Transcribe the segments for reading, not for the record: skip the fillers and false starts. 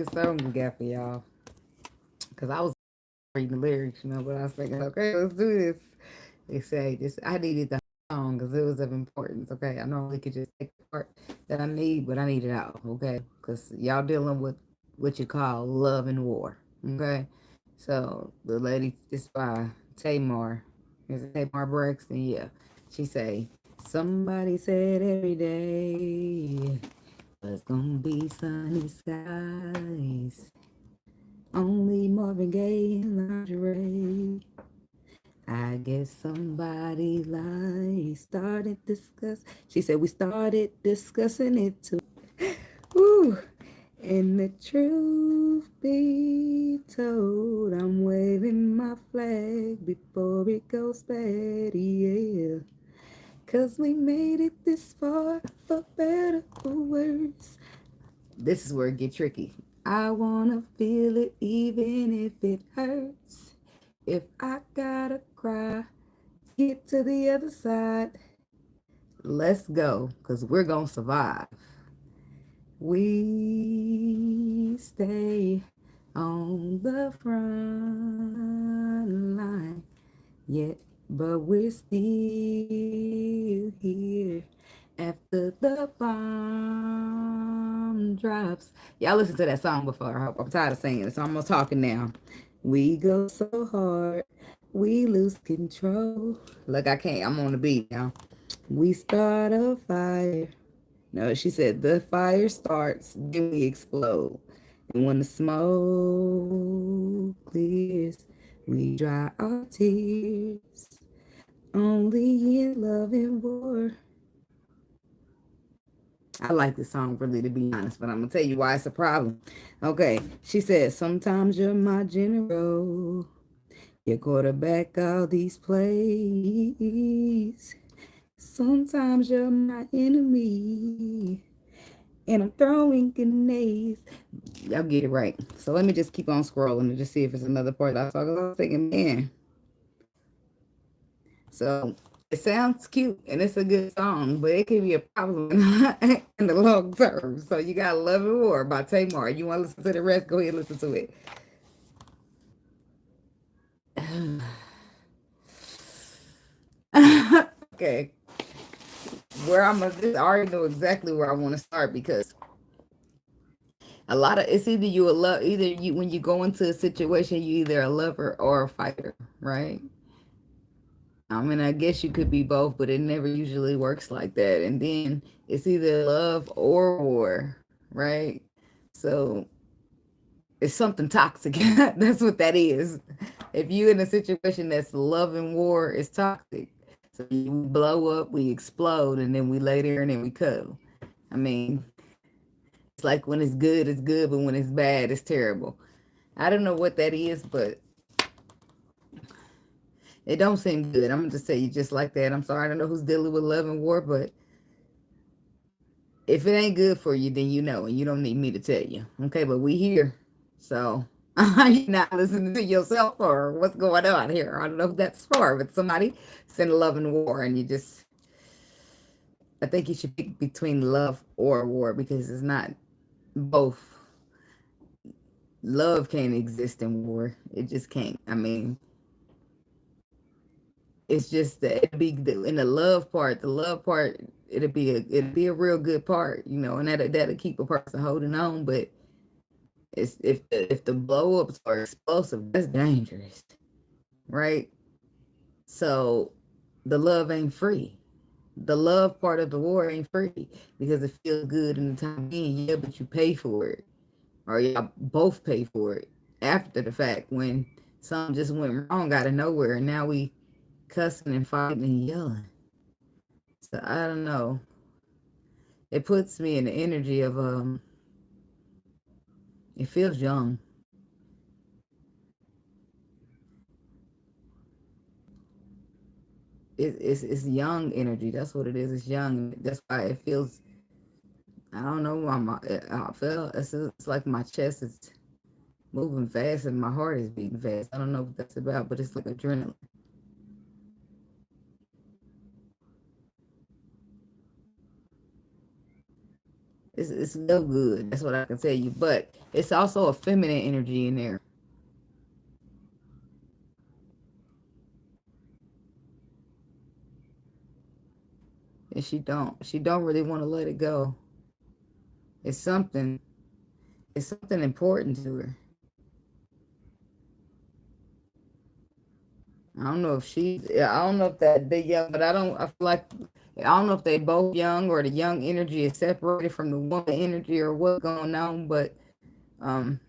This song we got for y'all. Because I was reading the lyrics, but I was thinking, okay, let's do this. They say this. I needed the song because it was of importance. Okay, I normally could just take the part that I need, but I need it out. Okay, because y'all dealing with what you call love and war. Okay, so the lady, this by Tamar, is it Tamar Braxton? Yeah, she say somebody said every day was gonna be sunny skies. Only Marvin Gaye and lingerie. I guess somebody lied. Started discuss. She said we started discussing it too. Woo. And the truth be told, I'm waving my flag before it goes bad, yeah. 'Cause we made it this far, for better or worse. This is where it get tricky. I wanna feel it even if it hurts. If I gotta cry, get to the other side. Let's go, cause we're gonna survive. We stay on the front line, yet, but we're still here after the bomb drops. Y'all listened to that song before. I hope I'm tired of singing it, so I'm gonna talking now. We go so hard, we lose control. Look, I can't. I'm on the beat now. We start a fire. No, she said the fire starts, then we explode. And when the smoke clears, we dry our tears. Only in love and war. I like this song really, to be honest, but I'm gonna tell you why it's a problem. Okay, she said, sometimes you're my general. You quarterback all these plays. Sometimes you're my enemy. And I'm throwing grenades. Y'all get it right. So let me just keep on scrolling and just see if it's another part. I was thinking, man. So it sounds cute and it's a good song, but it can be a problem in the long term. So you got Love and War by Tamar. You want to listen to the rest? Go ahead and listen to it. Okay. Where I'm gonna I already know exactly where I want to start because a lot of it's either you a love either you when you go into a situation you either a lover or a fighter, right? I mean, I guess you could be both, but it never usually works like that. And then it's either love or war, right? So it's something toxic. That's what that is. If you in a situation that's love and war, it's toxic. So we blow up, we explode, and then we lay there and then we cuddle. I mean, it's like when it's good, but when it's bad, it's terrible. I don't know what that is, but it don't seem good. I'm gonna just say you just like that. I'm sorry, I don't know who's dealing with love and war, but if it ain't good for you, then you know, and you don't need me to tell you. Okay, but we here. So you're not listening to yourself or what's going on here. I don't know if that's for, but somebody send love and war, and you just I think you should pick between love or war because it's not both. Love can't exist in war. It just can't. I mean, it's just that it'd be in the love part. The love part, it'd be a real good part, and that'll keep a person holding on. But it's if the blow ups are explosive, that's dangerous, right? So the love ain't free. The love part of the war ain't free because it feels good in the time being, yeah, but you pay for it, or y'all both pay for it after the fact when something just went wrong out of nowhere, and now we cussing and fighting and yelling. So I don't know. It puts me in the energy of it feels young. It's young energy. That's what it is. It's young. That's why it feels. I don't know why I feel it's like my chest is moving fast and my heart is beating fast. I don't know what that's about, but it's like adrenaline. it's no good. That's what I can tell you. But it's also a feminine energy in there. And she don't really want to let it go. It's something it's something important to her. I don't know if that they young, but I feel like I don't know if they both young or the young energy is separated from the woman energy or what's going on, but um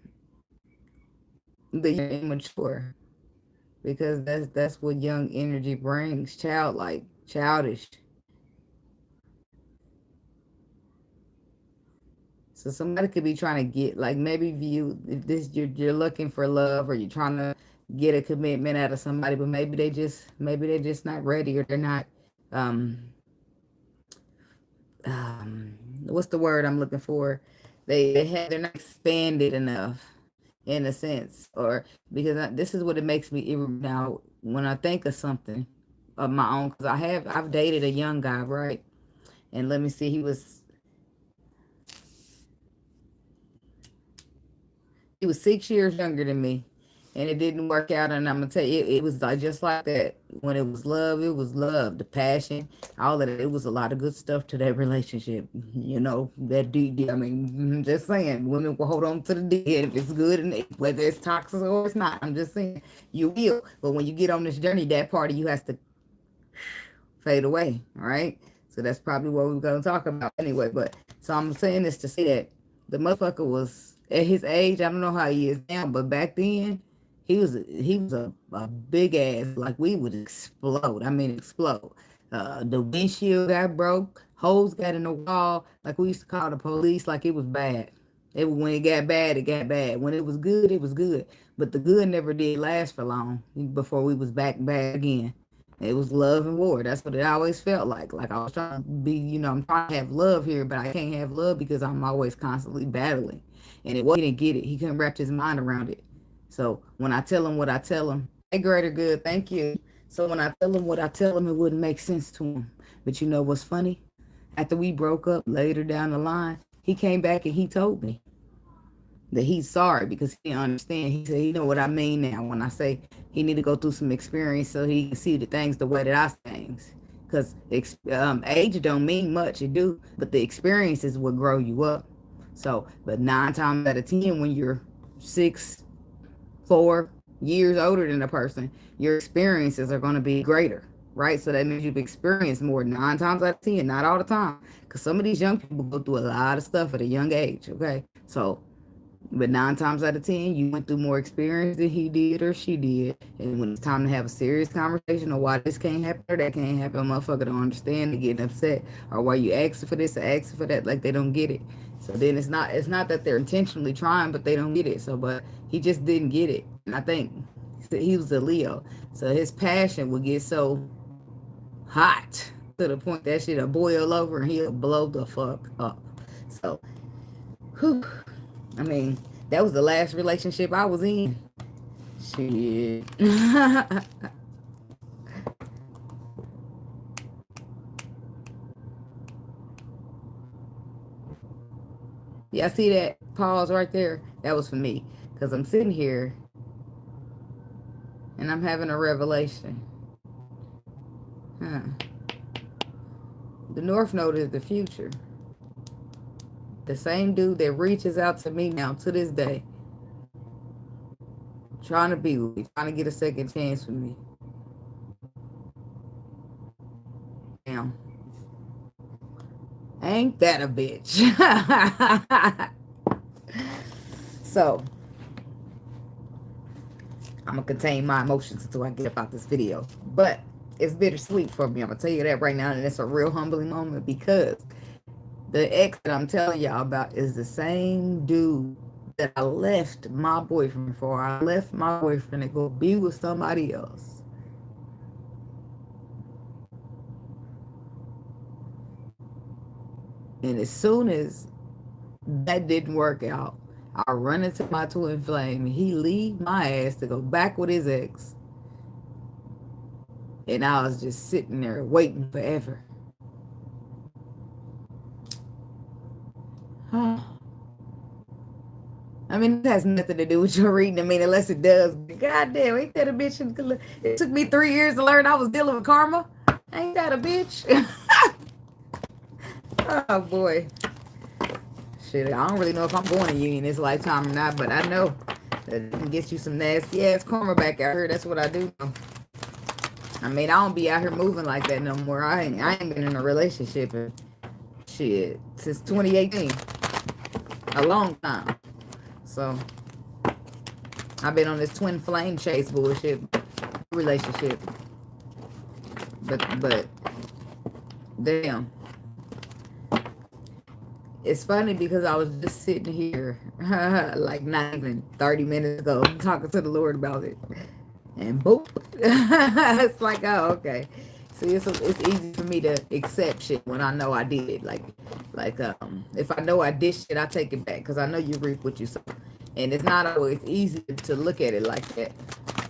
the immature, because that's what young energy brings, childlike, childish. So somebody could be trying to get, like, maybe if this you're looking for love, or you're trying to get a commitment out of somebody, but maybe they just not ready, or they're not um what's the word I'm looking for? They're not expanded enough, in a sense, or because this is what it makes me now when I think of something of my own, because I've dated a young guy, right? And let me see, he was 6 years younger than me, and it didn't work out. And I'm gonna tell you, it was like just like that. When it was love, it was love, the passion, all of it. It was a lot of good stuff to that relationship. That deep. I mean, just saying, women will hold on to the dead if it's good, and whether it's toxic or it's not. I'm just saying, you will. But when you get on this journey, that part of you has to fade away. All right. So that's probably what we're gonna talk about anyway. But so I'm saying this to say that the motherfucker was at his age. I don't know how he is now, but back then he was a big ass. Like, we would explode. I mean, explode. The windshield got broke. Holes got in the wall. Like, we used to call the police. Like, it was bad. When it got bad, it got bad. When it was good, it was good. But the good never did last for long before we was back bad again. It was love and war. That's what it always felt like. Like, I was trying to be, I'm trying to have love here, but I can't have love because I'm always constantly battling. And he didn't get it. He couldn't wrap his mind around it. So when I tell him what I tell him, hey, greater good, thank you. So when I tell him what I tell him, it wouldn't make sense to him. But you know what's funny? After we broke up later down the line, he came back and he told me that he's sorry because he didn't understand. He said, you know what I mean now when I say he need to go through some experience so he can see the things the way that I see things. Because age don't mean much, it do, but the experiences will grow you up. So, but 9 times out of 10, when you're 4 years older than a person, your experiences are going to be greater, right? So that means you've experienced more 9 times out of 10, not all the time. Because some of these young people go through a lot of stuff at a young age, okay? So but 9 times out of 10, you went through more experience than he did or she did. And when it's time to have a serious conversation on why this can't happen or that can't happen, a motherfucker don't understand, they getting upset. Or why you asking for this or asking for that, like they don't get it. So then it's not that they're intentionally trying, but they don't get it. So but he just didn't get it. And I think he was a Leo. So his passion would get so hot to the point that shit'll boil over and he'll blow the fuck up. So whew, I mean, that was the last relationship I was in. Shit. Yeah, see that pause right there? That was for me. Because I'm sitting here and I'm having a revelation. Huh. The North Node is the future. The same dude that reaches out to me now to this day, trying to be with me, trying to get a second chance with me. Now, ain't that a bitch? So, I'm gonna contain my emotions until I get up out this video. But it's bittersweet for me. I'm gonna tell you that right now, and it's a real humbling moment because the ex that I'm telling y'all about is the same dude that I left my boyfriend for. I left my boyfriend to go be with somebody else. And as soon as that didn't work out, I run into my twin flame. He leave my ass to go back with his ex. And I was just sitting there waiting forever. I mean, it has nothing to do with your reading. I mean, unless it does. God damn, ain't that a bitch? It took me 3 years to learn I was dealing with karma. Ain't that a bitch? Oh, boy. Shit, I don't really know if I'm going to union this lifetime or not, but I know that it can get you some nasty ass karma back out here. That's what I do know. I mean, I don't be out here moving like that no more. I ain't been in a relationship in, shit, since 2018. A long time. So, I've been on this twin flame chase bullshit relationship. But, damn. It's funny because I was just sitting here, like not even 30 minutes ago, talking to the Lord about it. And boop. It's like, oh, okay. See, it's easy for me to accept shit when I know I did it. Like, if I know I did shit, I take it back because I know you reap what you sow. And it's not always easy to look at it like that,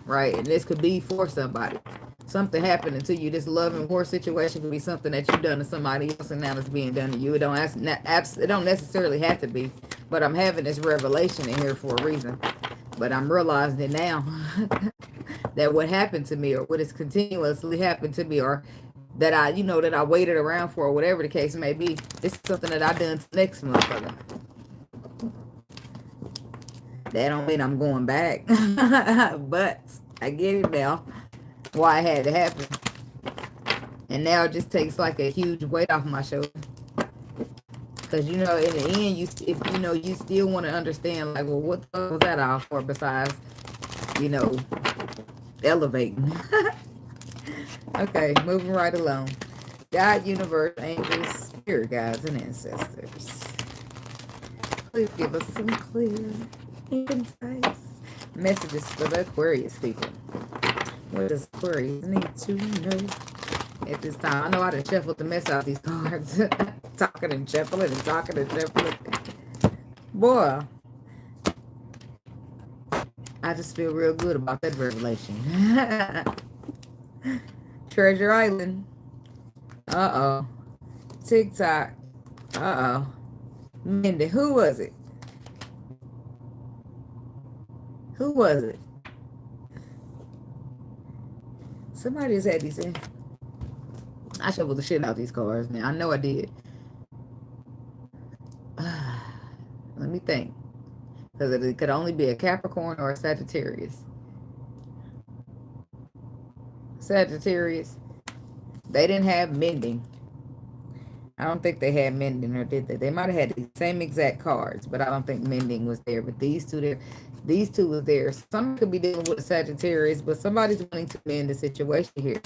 right? And this could be for somebody. Something happening to you. This love and war situation could be something that you've done to somebody else, and now it's being done to you. It don't necessarily have to be, but I'm having this revelation in here for a reason. But I'm realizing it now that what happened to me, or what has continuously happened to me, or that that I waited around for, or whatever the case may be, this is something that I done to next motherfucker. That don't mean I'm going back, but I get it now. Why it had to happen. And now it just takes like a huge weight off my shoulder. Because, in the end, you still want to understand, like, well, what the fuck was that all for besides, elevating. Okay, moving right along. God, universe, angels, spirit guides, and ancestors. Please give us some clear and concise messages for the Aquarius people. What does Aquarius need to know at this time? I know I done shuffled the mess out these cards. Talking and shuffling and talking and shuffling. Boy, I just feel real good about that revelation. Treasure Island. Uh-oh. TikTok. Uh-oh. Mindy, who was it? Who was it? Somebody just had these in. I shuffled the shit out these cards, man. I know I did. Let me think. Because it could only be a Capricorn or a Sagittarius. Sagittarius. They didn't have mending. I don't think they had mending, or did they? They might have had the same exact cards, but I don't think mending was there. But these two was there. Some could be dealing with a Sagittarius, but somebody's wanting to mend the situation here.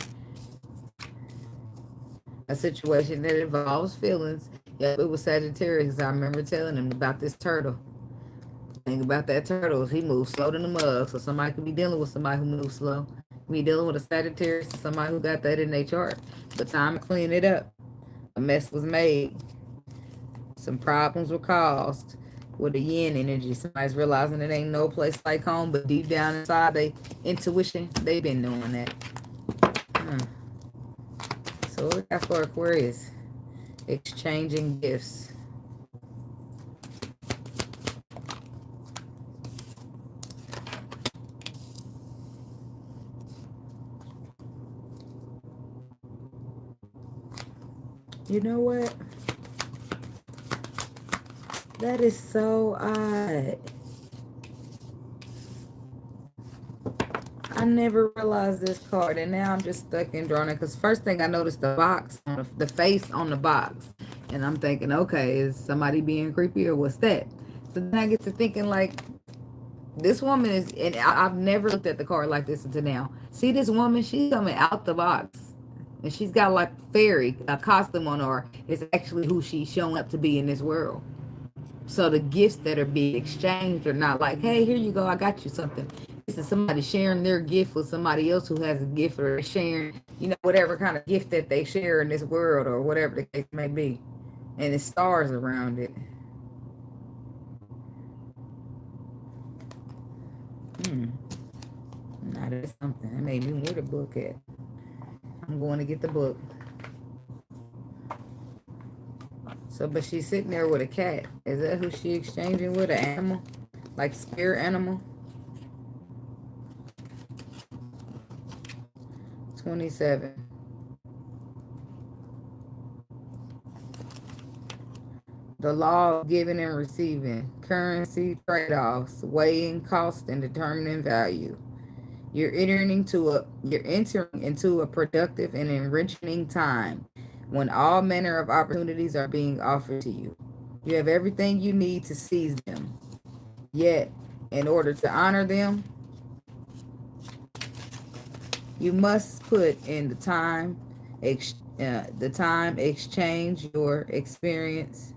A situation that involves feelings. Yep, it was Sagittarius. I remember telling him about this turtle. Think about that turtle. He moves slow than the mug. So somebody could be dealing with somebody who moves slow. Be dealing with a Sagittarius, somebody who got that in their chart. But time to clean it up. A mess was made. Some problems were caused with the yin energy. Somebody's realizing it ain't no place like home, but deep down inside they intuition, they've been doing that. So what we got for Aquarius? Exchanging gifts. You know what? That is so odd. I never realized this card, and now I'm just stuck in drawing it. Because first thing I noticed, the box, the face on the box. And I'm thinking, okay, is somebody being creepy or what's that? So then I get to thinking, like, this woman is, and I've never looked at the card like this until now. See this woman? She's coming out the box. And she's got like fairy, a costume on her. It's actually who she's showing up to be in this world. So the gifts that are being exchanged are not like, hey, here you go, I got you something. This is somebody sharing their gift with somebody else who has a gift, or sharing, whatever kind of gift that they share in this world, or whatever the case may be. And it's stars around it. Now that's something. That made me where the book at. I'm going to get the book. So, but she's sitting there with a cat. Is that who she exchanging with? An animal? Like spirit animal? 27. The law of giving and receiving. Currency trade-offs. Weighing cost and determining value. You're entering into a productive and enriching time when all manner of opportunities are being offered to you. You have everything you need to seize them. Yet, in order to honor them, you must put in exchange your experience,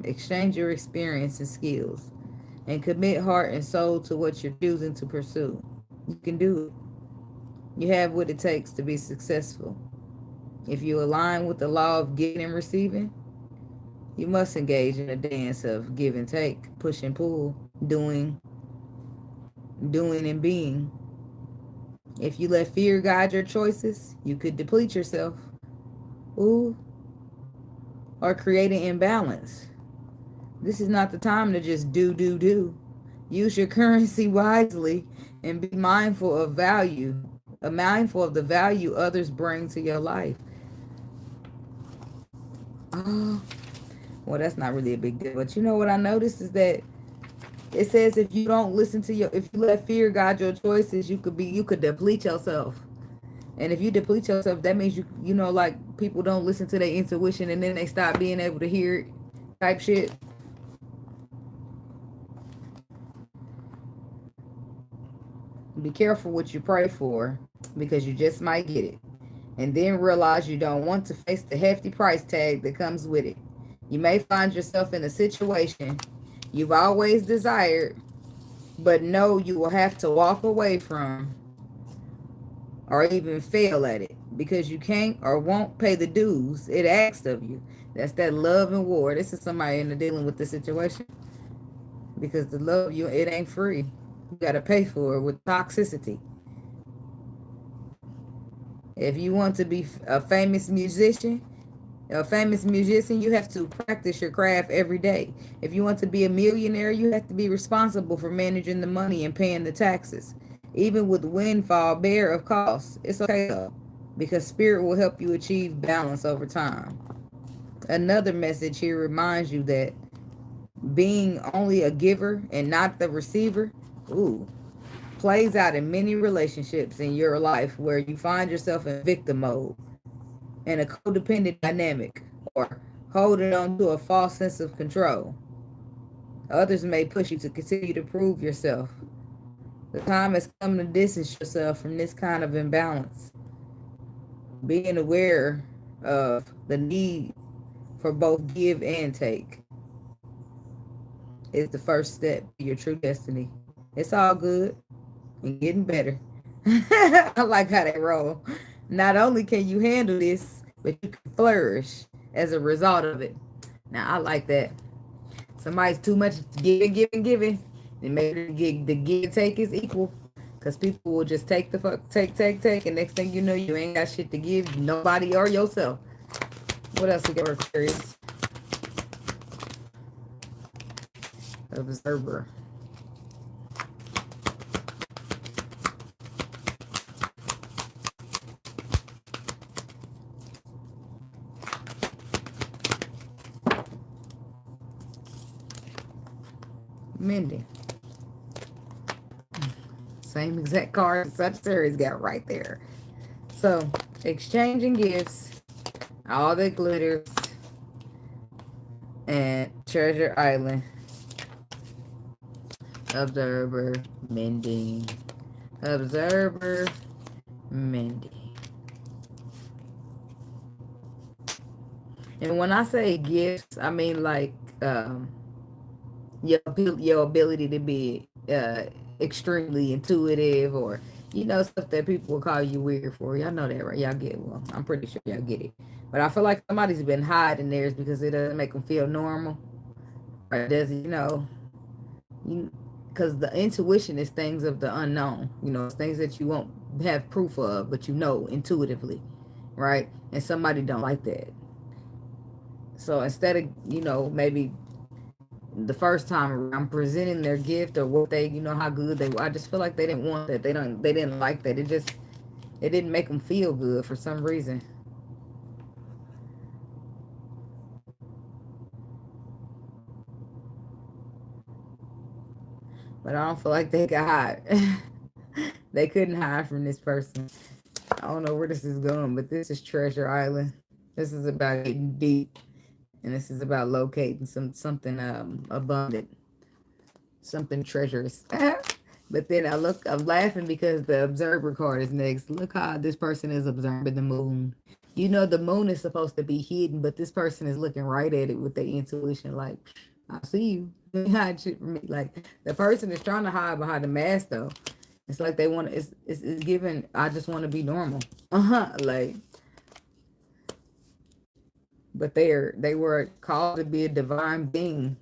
exchange your experience and skills, and commit heart and soul to what you're choosing to pursue. You can do it. You have what it takes to be successful. If you align with the law of giving and receiving, you must engage in a dance of give and take, push and pull, doing and being. If you let fear guide your choices, you could deplete yourself. Ooh, or create an imbalance. This is not the time to just do. Use your currency wisely and be mindful of mindful of the value others bring to your life. Oh, well, that's not really a big deal. But you know what I noticed is that it says if you don't listen to if you let fear guide your choices, you could deplete yourself. And if you deplete yourself, that means like people don't listen to their intuition and then they stop being able to hear it type shit. Be careful what you pray for because you just might get it. And then realize you don't want to face the hefty price tag that comes with it. You may find yourself in a situation you've always desired, but know you will have to walk away from or even fail at it because you can't or won't pay the dues it asks of you. That's that love and war. This is somebody in the dealing with the situation because the love it ain't free. You got to pay for it with toxicity. If you want to be a famous musician, you have to practice your craft every day. If you want to be a millionaire, you have to be responsible for managing the money and paying the taxes. Even with windfall bare of costs, it's okay though, because spirit will help you achieve balance over time. Another message here reminds you that being only a giver and not the receiver, plays out in many relationships in your life where you find yourself in victim mode in a codependent dynamic or holding on to a false sense of control. Others may push you to continue to prove yourself. The time has come to distance yourself from this kind of imbalance. Being aware of the need for both give and take is the first step to your true destiny. It's all good and getting better. I like how they roll. Not only can you handle this, but you can flourish as a result of it. Now, I like that. Somebody's too much giving. And maybe the give and take is equal. Because people will just take, and next thing you know, you ain't got shit to give nobody or yourself. What else we got for Aquarius? Observer. Mending. Same exact card Sagittarius got right there. So, exchanging gifts, all that glitters, and Treasure Island. Observer, mending. Observer, mending. And when I say gifts, I mean like your ability to be extremely intuitive, or stuff that people will call you weird for. Y'all know that, right? Y'all get well. I'm pretty sure y'all get it. But I feel like somebody's been hiding theirs because it doesn't make them feel normal, or it doesn't, because the intuition is things of the unknown. It's things that you won't have proof of, but intuitively, right? And somebody don't like that. So instead of, you know, maybe the first time around presenting their gift or what they, you know, how good they were, I just feel like they didn't want that. They didn't like that. It didn't make them feel good for some reason. But I don't feel like they could hide. They couldn't hide from this person. I don't know where this is going, but this is Treasure Island. This is about getting deep, and this is about locating something abundant, something treacherous. But then I'm laughing because the Observer card is next. Look how this person is observing the moon. You know, the moon is supposed to be hidden, but this person is looking right at it with their intuition, like, I see you. Hide shit from me. Like, the person is trying to hide behind the mask, though. It's like they want to, it's given, I just want to be normal. Like, but they were called to be a divine being.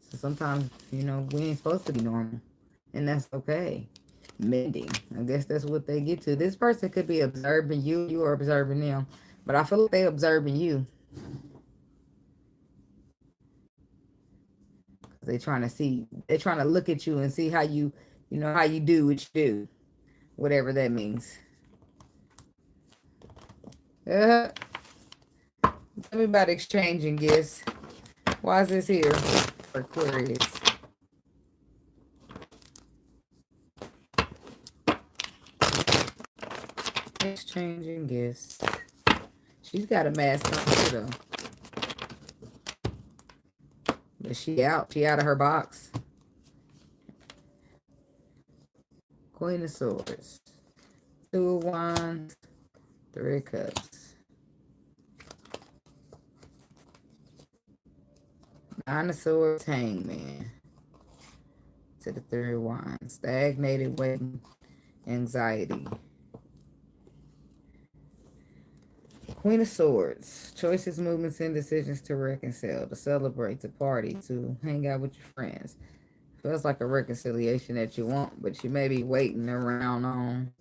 So sometimes, you know, we ain't supposed to be normal. And that's okay. Mending. I guess that's what they get to. This person could be observing you. You are observing them. But I feel like they observing you. They trying to see. They're trying to look at you and see how you know, how you do what you do. Whatever that means. Tell me about exchanging gifts. Why is this here for Aquarius? Exchanging gifts. She's got a mask on too, though. But she out. She out of her box. Queen of Swords. Two of Wands. Three of Cups. Nine of Swords. Hangman. To the Three of Wands. Stagnated, waiting, anxiety. Queen of Swords. Choices, movements, and decisions to reconcile, to celebrate, to party, to hang out with your friends. Feels like a reconciliation that you want, but you may be waiting around on.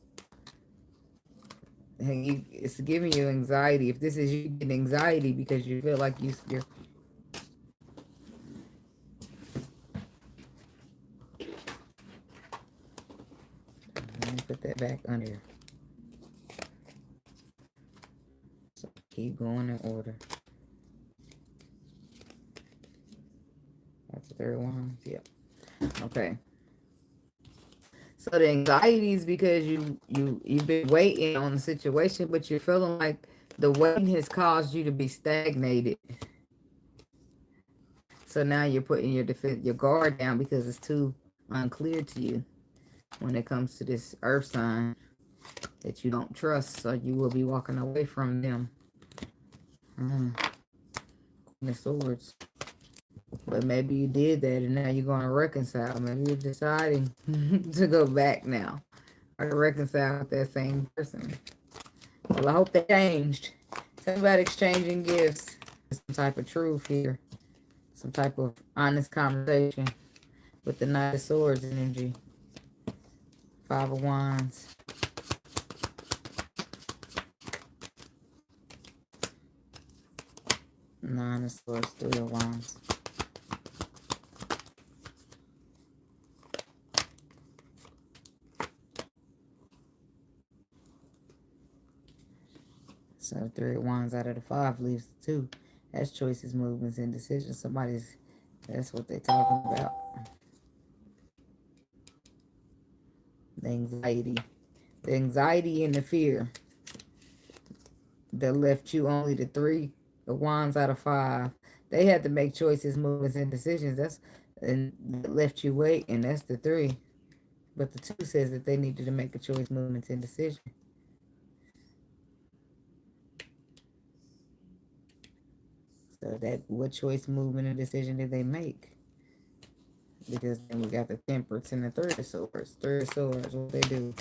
It's giving you anxiety. If this is you getting anxiety because you feel like you're. Let me put that back under. So keep going in order. That's the third one. Yep. Okay. So the anxiety is because you've been waiting on the situation, but you're feeling like the waiting has caused you to be stagnated. So now you're putting your guard down because it's too unclear to you when it comes to this earth sign that you don't trust. So you will be walking away from them. Queen of Swords. But maybe you did that and now you're going to reconcile. Maybe you're deciding to go back now or to reconcile with that same person. Well, I hope they changed. Tell me about exchanging gifts. Some type of truth here. Some type of honest conversation with the Knight of Swords energy. Five of Wands. Nine of Swords, Three of Wands. So 3 of Wands out of the 5 leaves 2. That's choices, movements, and decisions. That's what they're talking about. The anxiety. The anxiety and the fear that left you only the 3 of Wands out of 5. They had to make choices, movements, and decisions. And that left you waiting. That's the 3. But the 2 says that they needed to make a choice, movements, and decision. So that what choice, movement, and decision did they make? Because then we got the Temperance and the Three of Swords. Three of Swords, what they do?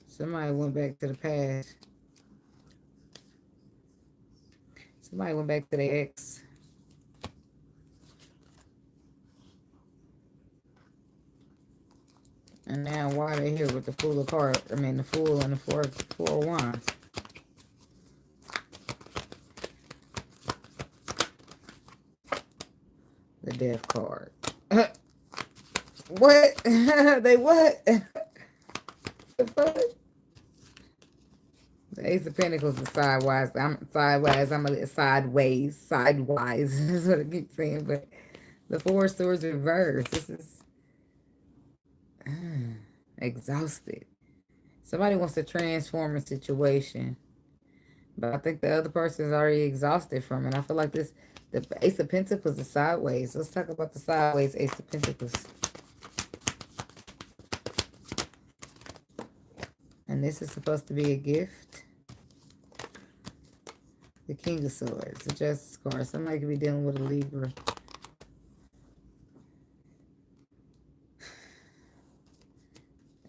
Somebody went back to the past. Somebody went back to their ex. And now why are they here with the Fool of Cards? I mean, the Fool and the Four of Wands. The Death card. What? They what? The fuck? The Ace of Pentacles is sideways. I'm sideways. I'm a sideways. Sidewise. That's what I keep saying. But the Four of Swords reversed. This is exhausted. Somebody wants to transform a situation. But I think the other person is already exhausted from it. I feel like this, the Ace of Pentacles is sideways. Let's talk about the sideways Ace of Pentacles. And this is supposed to be a gift. The King of Swords, the Justice card. Somebody could be dealing with a Libra.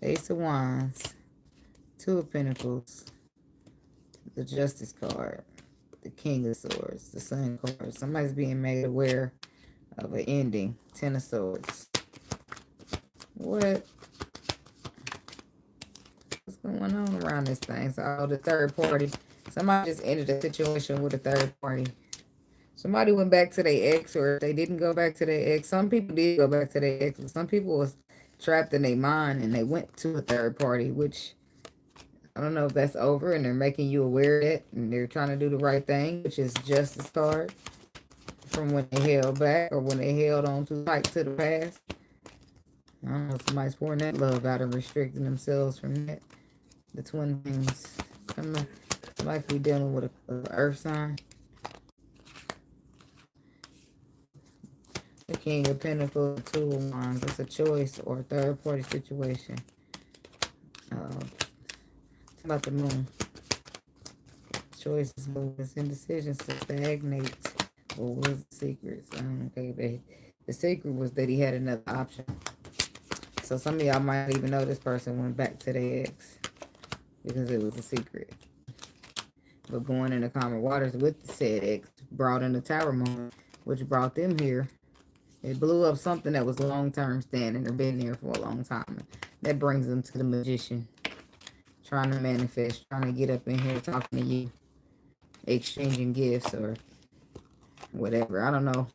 Ace of Wands, Two of Pentacles, the Justice card, the King of Swords, the Sun card. Somebody's being made aware of an ending. Ten of Swords. What? What's going on around this thing? So, the third party. Somebody just ended a situation with a third party. Somebody went back to their ex, or if they didn't go back to their ex. Some people did go back to their ex, but some people was trapped in their mind and they went to a third party, which I don't know if that's over and they're making you aware of it and they're trying to do the right thing, which is Justice card from when they held back or when they held on too tight to the past. I don't know if somebody's pouring that love out and restricting themselves from that. The twin things. Somebody could be dealing with an earth sign. The King of Pentacles, Two of Wands. It's a choice or a third party situation. It's about the Moon. Choices, movements, indecisions to stagnate. What was the secret? Okay, the secret was that he had another option. So some of y'all might even know this person went back to their ex because it was a secret. But going into calmer waters with the said ex brought in the Tower moment, which brought them here. It blew up something that was long-term standing or been there for a long time. That brings them to the Magician. Trying to manifest, trying to get up in here talking to you. Exchanging gifts or whatever. I don't know.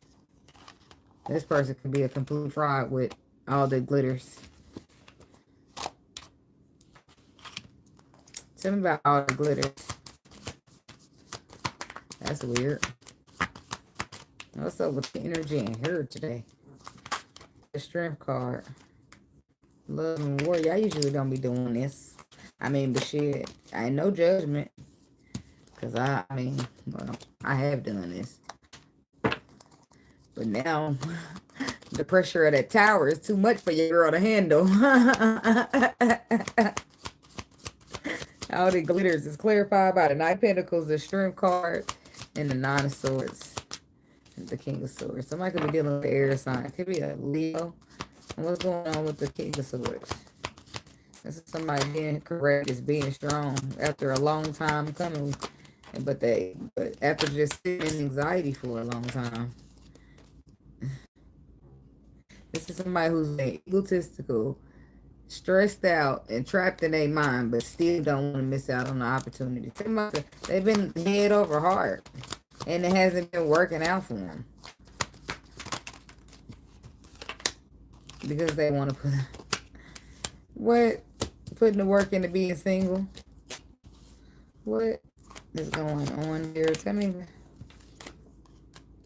This person could be a complete fraud with all the glitters. Tell me about all the glitters. That's weird. What's up with the energy in here today? The Strength card. Love and War. Y'all usually don't be doing this. I mean, but shit, I ain't no judgment. Because I mean, well, I have done this. But now, the pressure of that tower is too much for your girl to handle. All the glitters is clarified by the Knight of Pentacles, the Strength card, and the Nine of Swords. The King of Swords. Somebody could be dealing with the air sign. It could be a Leo. And what's going on with the King of Swords? This is somebody being courageous, being strong after a long time coming. But after just sitting in anxiety for a long time. This is somebody who's egotistical, stressed out, and trapped in their mind, but still don't want to miss out on the opportunity. They've been head over heart. And it hasn't been working out for them. Because they want to put... What? Putting the work into being single? What is going on here? Tell me.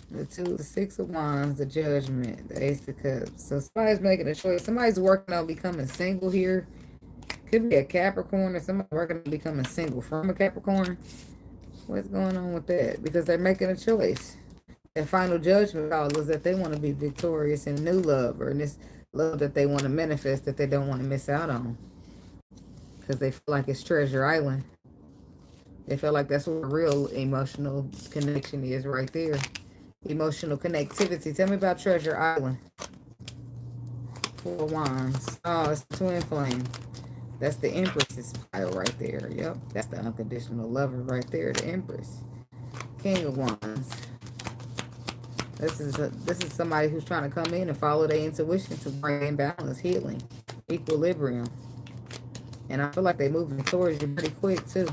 The Six of Wands, the Judgment, the Ace of Cups. So somebody's making a choice. Somebody's working on becoming single here. Could be a Capricorn or somebody working on becoming single from a Capricorn. What's going on with that? Because they're making a choice. Their final judgment call is that they want to be victorious in new love or in this love that they want to manifest that they don't want to miss out on. Because they feel like it's Treasure Island. They feel like that's what real emotional connection is right there. Emotional connectivity. Tell me about Treasure Island. Four of Wands. Oh, it's Twin Flame. That's the Empress's pile right there. Yep. That's the unconditional lover right there. The Empress. King of Wands. This is somebody who's trying to come in and follow their intuition to bring in balance, healing, equilibrium. And I feel like they're moving towards you pretty quick, too.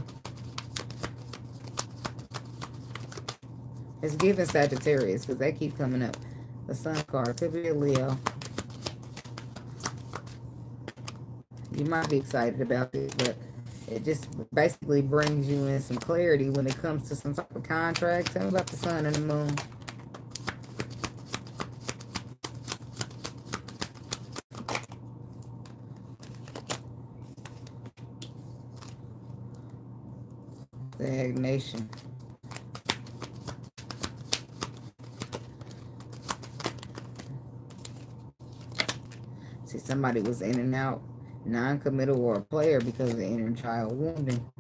It's giving Sagittarius, because they keep coming up. The Sun card. Could be a Leo. You might be excited about this, but it just basically brings you in some clarity when it comes to some type of contract. Tell me about the Sun and the Moon. Stagnation. See, somebody was in and out, non-committal or a player because of inner child wounding.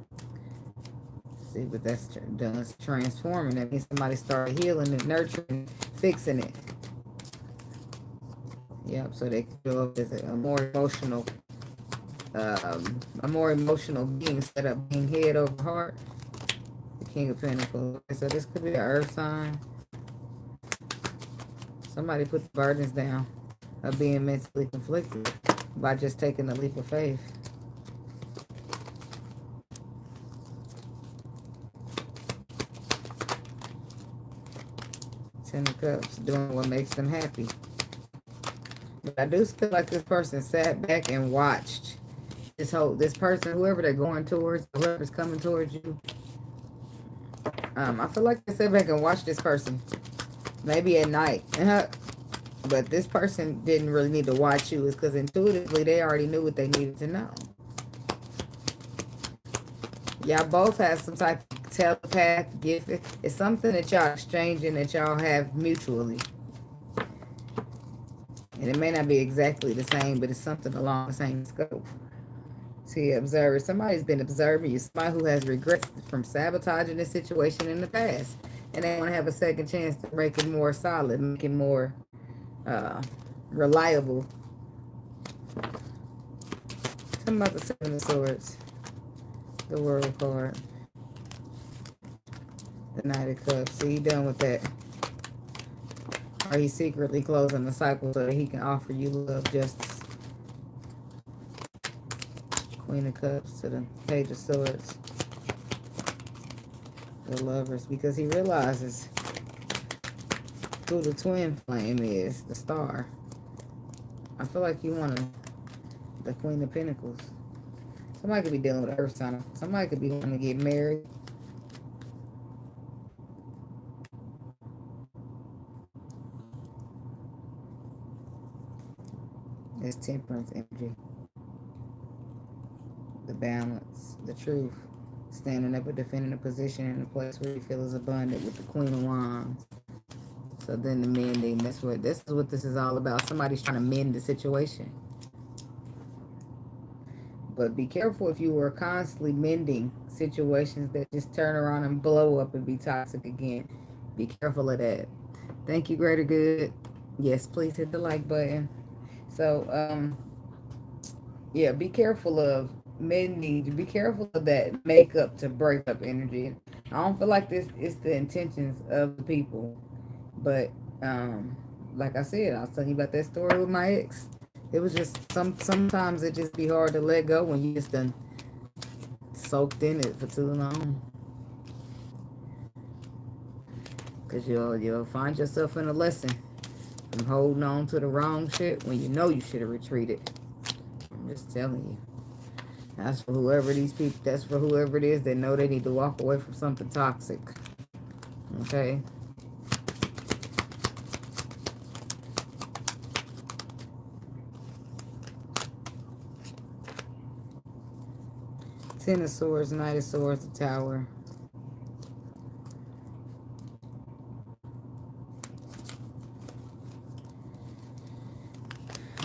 See, but that's done. It's transforming. That means somebody started healing and nurturing, fixing it. Yep. So they can go up as a more emotional being instead of being head over heart. The King of Pentacles. So this could be an earth sign. Somebody put the burdens down of being mentally conflicted by just taking a leap of faith. Ten of Cups, doing what makes them happy. But I do feel like this person sat back and watched this person, whoever they're going towards, whoever's coming towards you. I feel like they sat back and watched this person, maybe at night. But this person didn't really need to watch you. It's because intuitively they already knew what they needed to know. Y'all both have some type of telepath gift. It's something that y'all exchanging that y'all have mutually. And it may not be exactly the same, but it's something along the same scope. See, observer. Somebody's been observing you. Somebody who has regrets from sabotaging this situation in the past. And they want to have a second chance to make it more solid, make it more reliable. Tell me about the Seven of Swords. The World card. The Knight of Cups. See, he done with that. Or he's secretly closing the cycle so that he can offer you love, justice. Queen of Cups to the Page of Swords. The Lovers. Because he realizes who the twin flame is. The Star. I feel like you want the Queen of Pentacles. Somebody could be dealing with Earth sign. Somebody could be wanting to get married. It's Temperance energy. The balance. The truth. Standing up and defending a position in a place where you feel is abundant with the Queen of Wands. So then the mending. This is what this is all about. Somebody's trying to mend the situation. But be careful if you were constantly mending situations that just turn around and blow up and be toxic again. Be careful of that. Thank you, Greater Good. Yes, please hit the like button. So, yeah, be careful of mending. Be careful of that makeup to break up energy. I don't feel like this is the intentions of the people. But, like I said, I was telling you about that story with my ex. It was just sometimes it just be hard to let go when you just done soaked in it for too long. Because you'll find yourself in a lesson from holding on to the wrong shit when you know you should have retreated. I'm just telling you. That's for whoever these people, that's for whoever it is that know they need to walk away from something toxic. Okay? Ten of Swords, Knight of Swords, the Tower.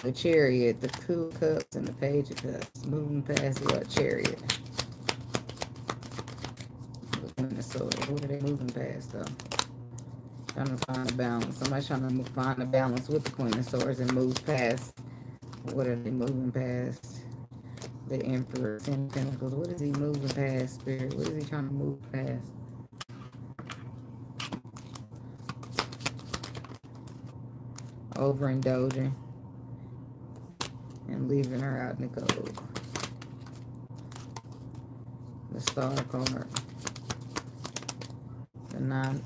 The Chariot, the Two of Cups, and the Page of Cups. Moving past what? Chariot. The Queen of Swords. What are they moving past, though? Trying to find a balance. Somebody's trying to find a balance with the Queen of Swords and move past. What are they moving past? The Emperor, Ten of Pentacles. What is he moving past, Spirit? What is he trying to move past? overindulging and leaving her out in the cold. The Star card. The nine,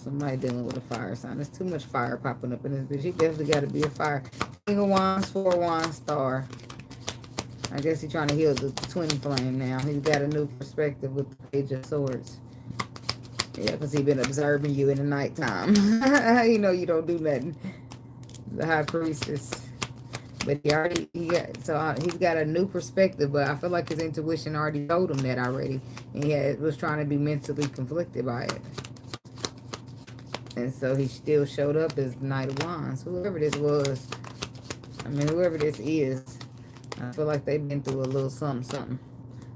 somebody dealing with a fire sign. There's too much fire popping up in this bitch. He definitely got to be a fire. King of Wands, 4 Wands, Star. I guess he's trying to heal the twin flame now. He's got a new perspective with the Page of Swords. Yeah, because he's been observing you in the nighttime. You know you don't do nothing. The High Priestess. But he's got a new perspective, but I feel like his intuition already told him that already. And he was trying to be mentally conflicted by it. And so he still showed up as the Knight of Wands. Whoever this was, I mean, whoever this is, I feel like they've been through a little something.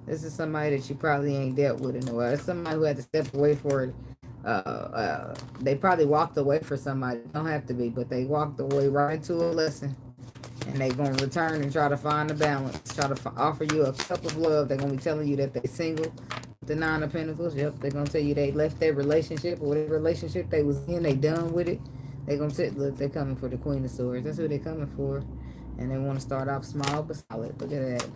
This is somebody that you probably ain't dealt with in a while. It's somebody who had to step away for it. They probably walked away for somebody. Don't have to be, but they walked away right into a lesson. And they're going to return and try to find a balance. Try to offer you a cup of love. They're going to be telling you that they're single. The Nine of Pentacles. Yep. They're going to tell you they left their relationship. Or whatever relationship they was in. They done with it. They're going to say, look, they're coming for the Queen of Swords. That's who they're coming for. And they want to start off small but solid. Look at that.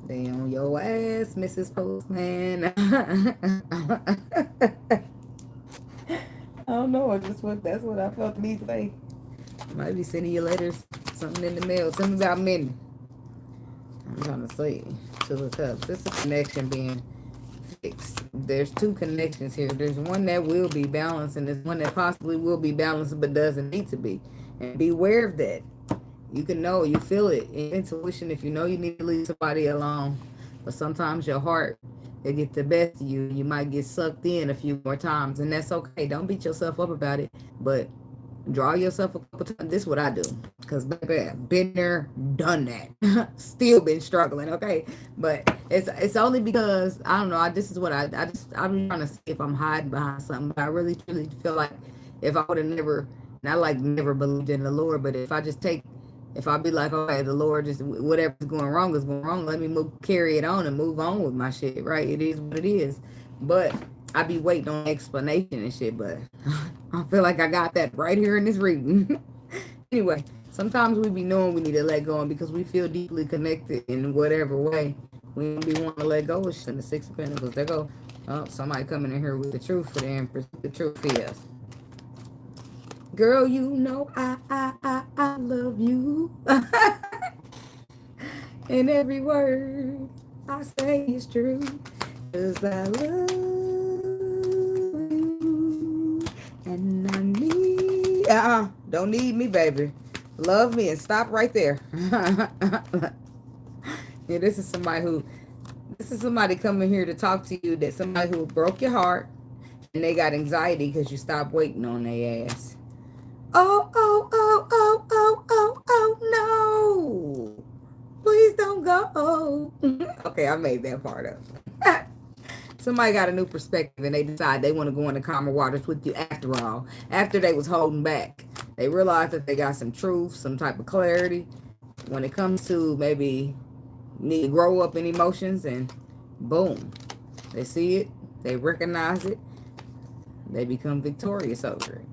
They on your ass, Mrs. Postman. I don't know. That's what I felt the need to say. Might be sending you letters, something in the mail. Tell me about men. I'm trying to say Two of Cups. This is a connection being fixed. There's two connections here. There's one that will be balanced, and there's one that possibly will be balanced but doesn't need to be. And beware of that. You can know, you feel it in intuition if you know you need to leave somebody alone. But sometimes your heart, it get the best of you. You might get sucked in a few more times, and that's okay. Don't beat yourself up about it, but draw yourself a couple times. This is what I do, because baby, I've been there, done that. Still been struggling, okay? But it's only because I don't know. This is what I'm trying to see if I'm hiding behind something. But I really truly feel like if I would have never, not like never believed in the Lord, but if I be like, okay, the Lord just whatever's going wrong is going wrong. Let me carry it on and move on with my shit, right? It is what it is. But I be waiting on explanation and shit, but I feel like I got that right here in this reading. Anyway, sometimes we be knowing we need to let go, and because we feel deeply connected in whatever way, we don't be wanting to let go of shit. The Six of Pentacles, there go. Oh, somebody coming in here with the truth for the Empress. The truth is, girl, you know I love you. And every word I say is true, 'cause I love you. And I need, don't need me, baby. Love me and stop right there. Yeah, this is somebody coming here to talk to you, that somebody who broke your heart and they got anxiety because you stopped waiting on their ass. Oh, oh, oh, oh, oh, oh, oh, no. Please don't go. Okay, I made that part up. Somebody got a new perspective and they decide they want to go into calmer waters with you after all. After they was holding back. They realized that they got some truth, some type of clarity when it comes to maybe need to grow up in emotions, and boom. They see it. They recognize it. They become victorious over it.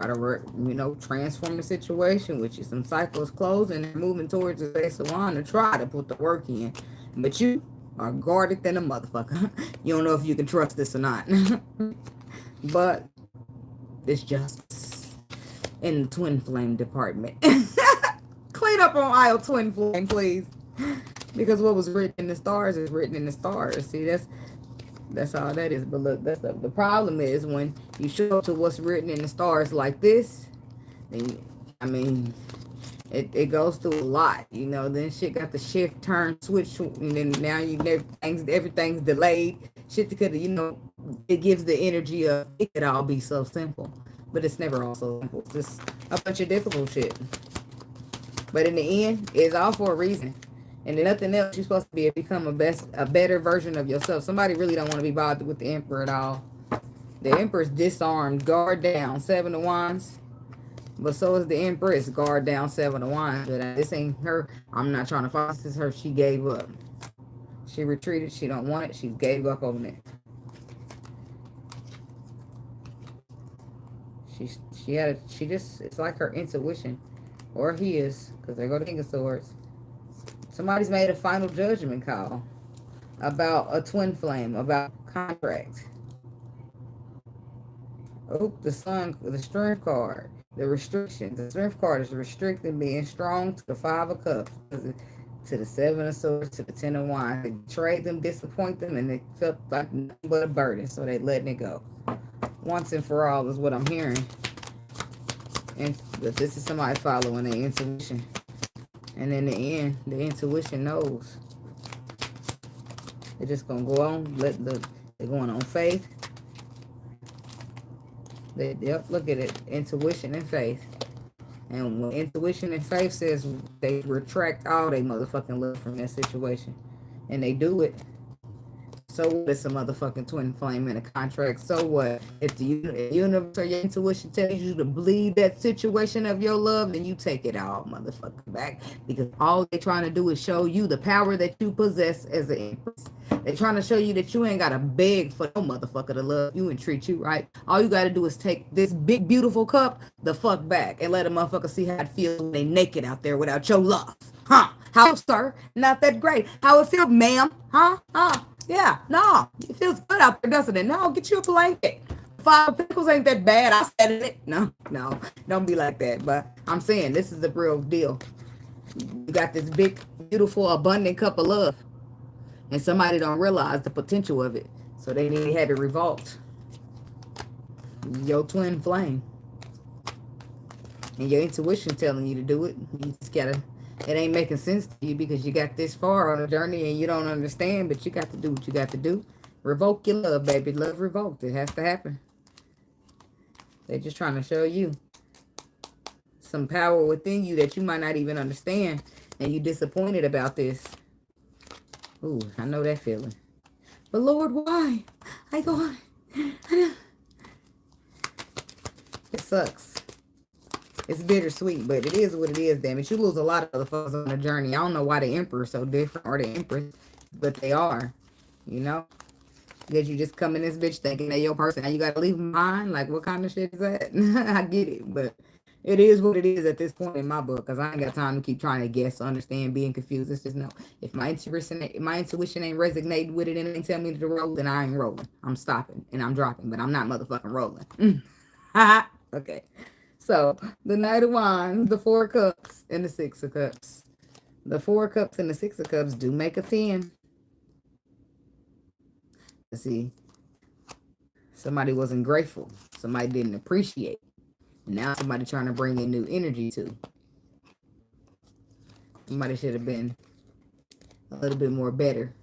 Try to, transform the situation with you. Some cycles close and they're moving towards the Ace of Wands to try to put the work in. But you are guarded than a motherfucker. You don't know if you can trust this or not. But it's justice in the twin flame department. Clean up on aisle twin flame, please. Because what was written in the stars is written in the stars. See, that's all that is. But look, that's the problem is when you show up to what's written in the stars like this, then, I mean, it goes through a lot, then shit got the shift, turn, switch, and then now everything's delayed. Shit could have, it gives the energy of it could all be so simple. But it's never all so simple. It's just a bunch of difficult shit. But in the end, it's all for a reason. And then nothing else, you're supposed to be become a better version of yourself. Somebody really don't want to be bothered with the Emperor at all. The Emperor's disarmed, guard down, 7 of Wands. But so is the Empress, guard down, 7 of Wands. But this ain't her. I'm not trying to fight. This is her. She gave up. She retreated. She don't want it. She gave up on it. It's like her intuition, or his, because they go to King of Swords. Somebody's made a final judgment call about a twin flame, about contract. Oh, the sun, the strength card, the restrictions. The strength card is restricting being strong to the Five of Cups, to the Seven of Swords, to the Ten of Wands. They betrayed them, disappoint them, and it felt like nothing but a burden, so they letting it go. Once and for all is what I'm hearing. And but this is somebody following their intuition. And in the end, the intuition knows. They're just gonna go on, they're going on faith. Yep, look at it. Intuition and faith. And when intuition and faith says they retract all they motherfucking love from that situation. And they do it. So what is a motherfucking twin flame in a contract? So what? If the universe or your intuition tells you to bleed that situation of your love, then you take it all motherfucking back. Because all they're trying to do is show you the power that you possess as an empress. They're trying to show you that you ain't got to beg for no motherfucker to love you and treat you right. All you got to do is take this big, beautiful cup the fuck back and let a motherfucker see how it feels when they naked out there without your love. Huh? How, sir? Not that great. How it feel, ma'am? Huh? Yeah, no, it feels good out there, doesn't it? No, get you a blanket. Five pickles ain't that bad. I said it. No, don't be like that. But I'm saying this is the real deal. You got this big, beautiful, abundant cup of love, and somebody don't realize the potential of it, so they need to have it revolt. Your twin flame, and your intuition telling you to do it. You just gotta. It ain't making sense to you because you got this far on a journey and you don't understand, but you got to do what you got to do. Revoke your love, baby. Love revoked. It has to happen. They're just trying to show you some power within you that you might not even understand, and you disappointed about this. Ooh, I know that feeling. But Lord, why? I thought... It sucks. It's bittersweet, but it is what it is, damn it. You lose a lot of other folks on the journey. I don't know why the Emperor's so different, or the Empress, but they are, you know? Because you just come in this bitch thinking they're your person, and you got to leave them behind? Like, what kind of shit is that? I get it, but it is what it is at this point in my book, because I ain't got time to keep trying to guess, understand, being confused. It's just no. If my intuition ain't resonating with it and it ain't telling me to roll, then I ain't rolling. I'm stopping, and I'm dropping, but I'm not motherfucking rolling. Okay. So, the Knight of Wands, the Four of Cups, and the Six of Cups. The Four of Cups and the Six of Cups do make a 10. Let's see. Somebody wasn't grateful. Somebody didn't appreciate. Now somebody trying to bring in new energy to. Somebody should have been a little bit more better.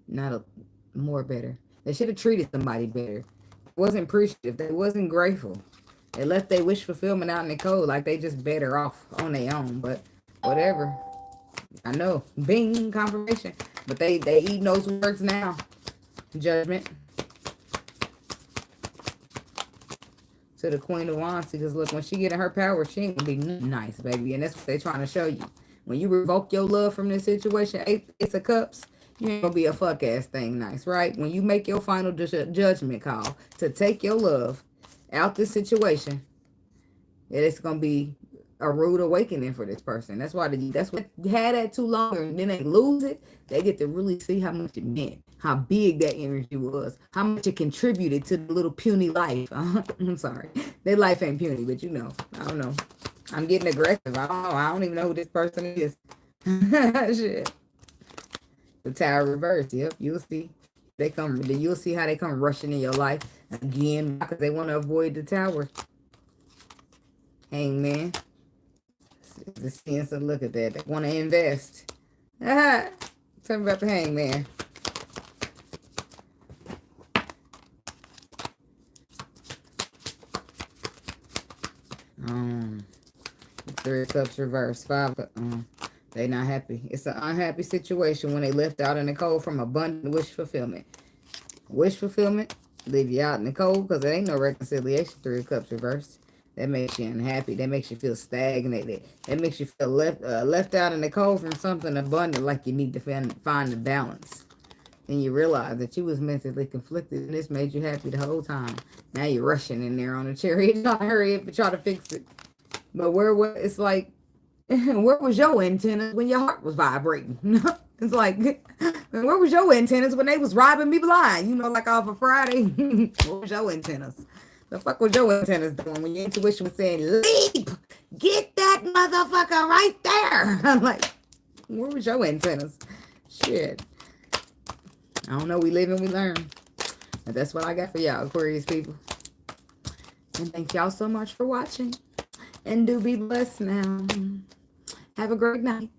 Not a more better. They should have treated somebody better. Wasn't appreciative. They wasn't grateful. They left their wish fulfillment out in the cold like they just better off on their own. But whatever. I know. Bing, confirmation. But they eating those words now. Judgment. To the Queen of Wands. Because look, when she get in her power, she ain't gonna be nice, baby. And that's what they trying to show you. When you revoke your love from this situation, Ace of Cups, you ain't gonna be a fuck ass thing nice, right? When you make your final judgment call to take your love out this situation, it's gonna be a rude awakening for this person. That's why that's what you had that too long, and then they lose it. They get to really see how much it meant, how big that energy was, how much it contributed to the little puny life. I'm sorry, their life ain't puny, but you know, I don't know. I'm getting aggressive. I don't know. I don't even know who this person is. Shit. The Tower reverse. Yep, you'll see. You'll see how they come rushing in your life again because they want to avoid the Tower. Hangman. The sense of look at that. They want to invest. Tell me about the Hangman. Three of Cups reverse. Five. They not happy. It's an unhappy situation when they left out in the cold from abundant wish fulfillment. Wish fulfillment, leave you out in the cold because there ain't no reconciliation. Three of Cups reverse. That makes you unhappy. That makes you feel stagnated. That makes you feel left out in the cold from something abundant, like you need to find the balance. and you realize that you was mentally conflicted and this made you happy the whole time. Now you're rushing in there on a chariot trying to hurry up and try to fix it. But it's like, where was your antennas when your heart was vibrating? It's like, where was your antennas when they was robbing me blind? You know, like off a Friday. Where was your antennas? The fuck was your antennas doing when your intuition was saying, leap, get that motherfucker right there? I'm like, where was your antennas? Shit. I don't know. We live and we learn. But that's what I got for y'all, Aquarius people. And thank y'all so much for watching. And do be blessed now. Have a great night.